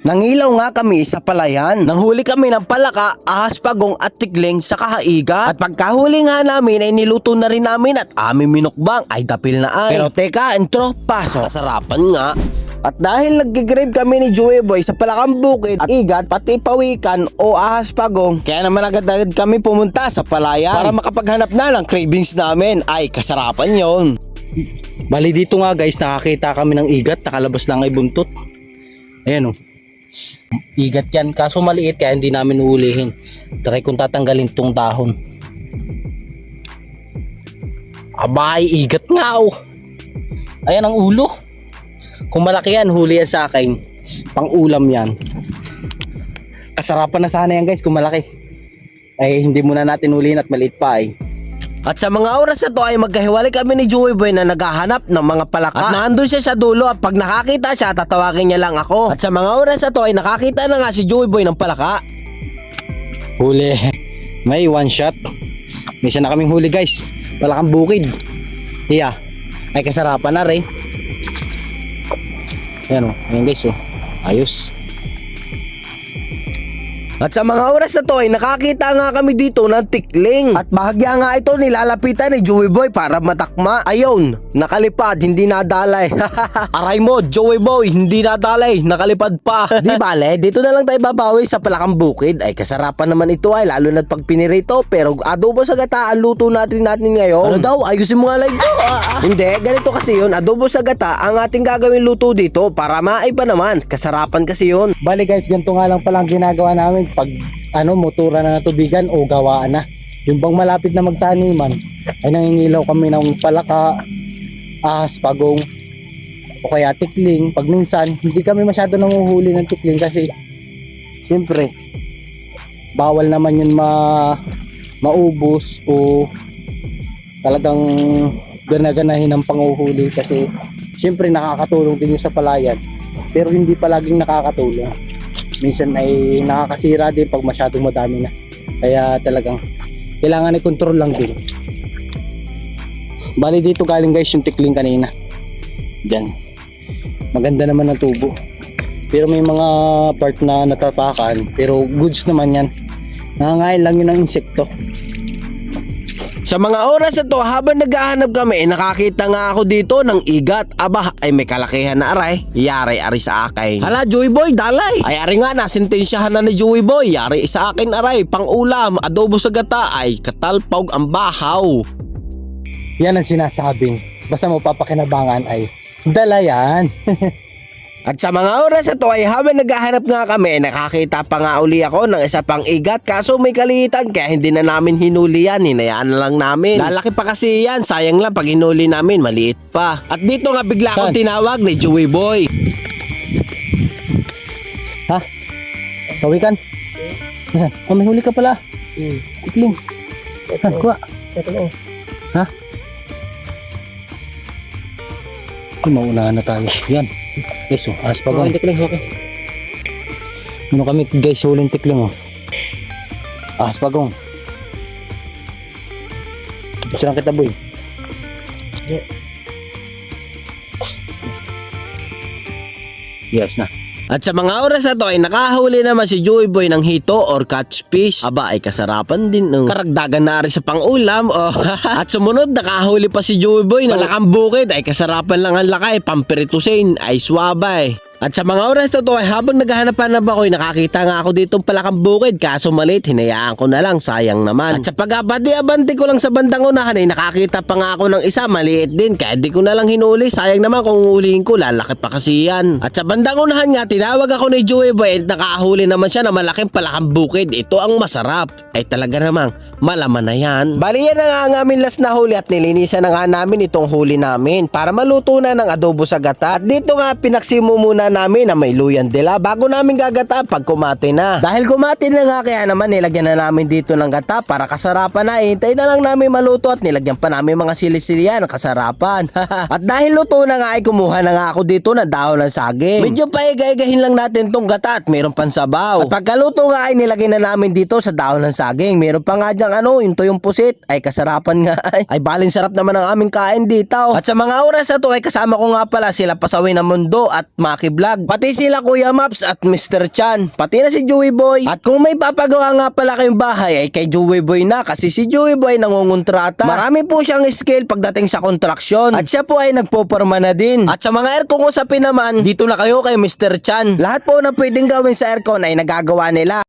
Nangilaw nga kami sa palayan. Nanghuli kami ng palaka, ahas, pagong at tigling sa kahaiga. At pagkahuli nga namin ay niluto na rin namin at aming minukbang ay dapil na ay. Pero teka, intro, pasok. Kasarapan nga. At dahil nag-grade kami ni Joey Boy sa Palakang Bukid at igat pati pawikan o ahas pagong, kaya naman agad-agad kami pumunta sa palayan para makapaghanap na ng cravings namin. Ay kasarapan yon. Bali dito nga guys, nakakita kami ng igat, nakalabas lang ay buntot. Ayan o. Igat yan, kaso maliit kaya hindi namin uulihin. Try kong tatanggalin tong dahon. Abay, igat nga o. Ayan ang ulo. Kung malaki yan, huli yan sa akin. Pang ulam yan. Kasarapan na sana yan guys kung malaki. Ay hindi muna natin hulihin at maliit pa ay. At sa mga oras na to ay magkahiwalay kami ni Joey Boy na naghahanap ng mga palaka. At nandun siya sa dulo at pag nakakita siya, tatawagin niya lang ako. At sa mga oras na to ay nakakita na nga si Joey Boy ng palaka. Huli. May one shot. May isa na kaming huli guys. Palakang Bukid. Iya. Ay kasarapan na rin. Ayan o. Ayan guys o. Ayos. At sa mga oras na to ay nakakita nga kami dito ng tikling. At bahagya nga ito nilalapitan ni Joey Boy para matakma. Ayun, nakalipad, hindi nadalay. Aray mo, Joey Boy, hindi nadalay, nakalipad pa. Di bale, dito na lang tayo babawi sa Palakang Bukid. Ay kasarapan naman ito ay lalo na't pag pinirito. Pero adobo sa gata ang luto natin ngayon. Ano daw, ayusin mo nga like to. Hindi, ganito kasi yun. Adobo sa gata ang ating gagawin luto dito para maiba naman. Kasarapan kasi yun. Bali guys, ganito nga lang palang ginagawa namin pag motora na natubigan o gawaan na. Yung bang malapit na magtaniman ay nangingilaw kami ng palaka, ahas, pagong o kaya tikling. Pag minsan hindi kami masyado nanguhuli ng tikling kasi siyempre bawal naman yun maubos o talagang ganaganahin ng panguhuli kasi siyempre nakakatulong din yun sa palayan pero hindi palaging nakakatulong. Minsan ay nakakasira din pag masyadong madami na. Kaya talagang kailangan i-control lang din. Bali dito galing guys yung tikling kanina. Diyan. Maganda naman ang tubo. Pero may mga part na natapakan. Pero goods naman yan. Nangangain lang yun ng insekto. Sa mga oras na to, habang naghahanap kami, nakakita nga ako dito ng igat. Aba, ay may kalakihan na aray. Yari sa akin. Hala, Joey Boy, dalay. Ay, ari nga, nasintensyahan na ni Joey Boy. Yari sa akin aray, pang ulam, adobo sa gata, ay katalpog ang bahaw. Yan ang sinasabing. Basta mo papakinabangan ay dala yan. At sa mga oras na to ay habang naghahanap nga kami, nakakita pa nga uli ako ng isa pang igat kaso may kaliitan kaya hindi na namin hinuli yan, hinayaan na lang namin. Lalaki pa kasi yan, sayang lang pag hinuli namin, maliit pa. At dito nga bigla akong tinawag ni Joey Boy. Ha? Kawikan? Nasaan? Oh, may huli ka pala. Tikling. Ha, kuha. Ha? Maunahan na tayo. Yan. Guys, oh, ahas pagong. Tikling, okay. Ano kami guys, huling tikling oh. Ahas pagong. Gusto lang kita boy. Yes na. At sa mga oras na to ay nakahuli naman si Joey Boy ng hito or catch fish. Aba ay kasarapan din ng karagdagan na rin sa pangulam. Oh. At sumunod nakahuli pa si Joey Boy ng Palakang Bukid ay kasarapan lang ang lakay. Pampiritusin ay swabay. At sa mga oras na to ay habang naghahanap-hanap ako ay nakakita nga ako ditong Palakang Bukid kaso maliit, hinayaan ko na lang, sayang naman. At sa pag-abante-abante ko lang sa bandang unahan ay nakakita pa nga ako ng isa, maliit din kaya di ko na lang hinuli, sayang naman kung ulihin ko, lalaki pa kasi yan. At sa bandang unahan nga tinawag ako ni Joey Boy at nakahuli naman siya na malaking Palakang Bukid. Ito ang masarap, ay talaga namang malaman na yan. Bali yan na nga ang aming last na huli at nilinisan na nga namin itong huli namin para maluto na ng adobo sa gata. At dito nga pinaksimo muna namin na may luyan dila bago namin gagata pag kumati na. Dahil kumati na nga kaya naman nilagyan na namin dito ng gata para kasarapan na. Hintay na lang namin maluto at nilagyan pa namin mga sili-silian kasarapan. At dahil luto na nga ay kumuha na nga ako dito ng dahon ng saging. Medyo paigay-gahin lang natin tong gata at mayroon pang sabaw. At pagkaluto nga ay nilagyan na namin dito sa dahon ng saging. Mayroon pa nga dyang yung tuyong pusit ay kasarapan nga ay balin sarap naman ang aming kain dito. At sa mga oras na to ay kasama ko nga pala sila Pasawin ng Mundo at Maki vlog. Pati sila Kuya Maps at Mr. Chan. Pati na si Joey Boy. At kung may papagawa nga pala kayong bahay ay kay Joey Boy na kasi si Joey Boy nangungontrata. Marami po siyang skill pagdating sa kontraksyon. At siya po ay nagpoporma na din. At sa mga aircon usapin naman, dito na kayo kay Mr. Chan. Lahat po na pwedeng gawin sa aircon ay nagagawa nila.